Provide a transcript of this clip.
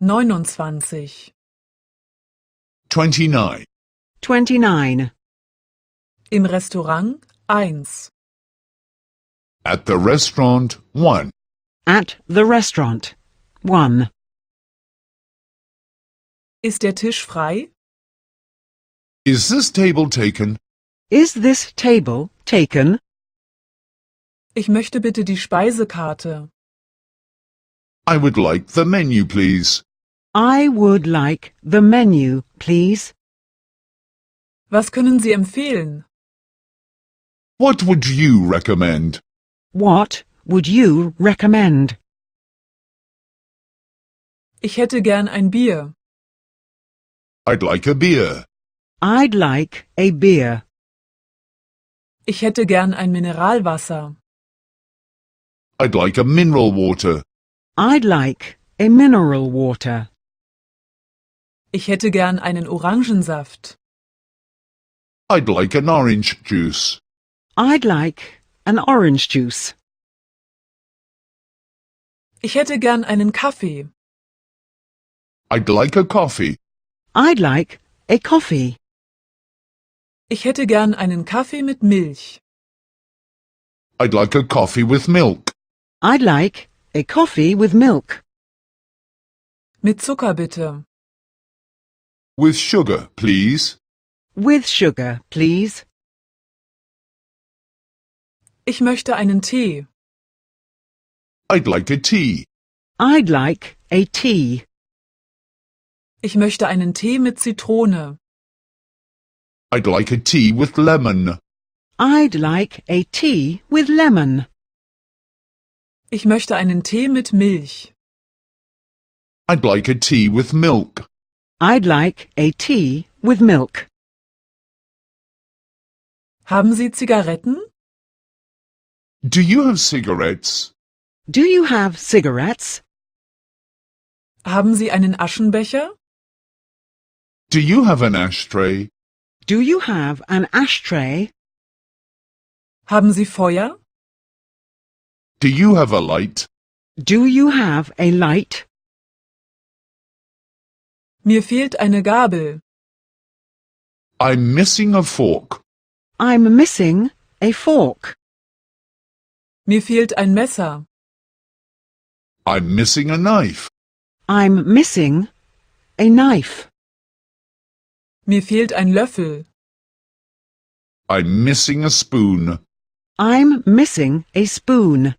29. 29. 29. Im Restaurant 1. At the restaurant 1. At the restaurant 1. Ist der Tisch frei? Is this table taken? Is this table taken? Ich möchte bitte die Speisekarte. I would like the menu, please. I would like the menu, please. Was können Sie empfehlen? What would you recommend? What would you recommend? Ich hätte gern ein Bier. I'd like a beer. I'd like a beer. Ich hätte gern ein Mineralwasser. I'd like a mineral water. I'd like a mineral water. Ich hätte gern einen Orangensaft. I'd like an orange juice. I'd like an orange juice. Ich hätte gern einen Kaffee. I'd like a coffee. I'd like a coffee. Ich hätte gern einen Kaffee mit Milch. I'd like a coffee with milk. I'd like a coffee with milk. Mit Zucker bitte. With sugar, please. With sugar, please. Ich möchte einen Tee. I'd like a tea. I'd like a tea. Ich möchte einen Tee mit Zitrone. I'd like a tea with lemon. I'd like a tea with lemon. Ich möchte einen Tee mit Milch. I'd like a tea with milk. I'd like a tea with milk. Haben Sie Zigaretten? Do you have cigarettes? Do you have cigarettes? Haben Sie einen Aschenbecher? Do you have an ashtray? Do you have an ashtray? Haben Sie Feuer? Do you have a light? Do you have a light? Mir fehlt eine Gabel. I'm missing a fork. I'm missing a fork. Mir fehlt ein Messer. I'm missing a knife. I'm missing a knife. Mir fehlt ein Löffel. I'm missing a spoon. I'm missing a spoon.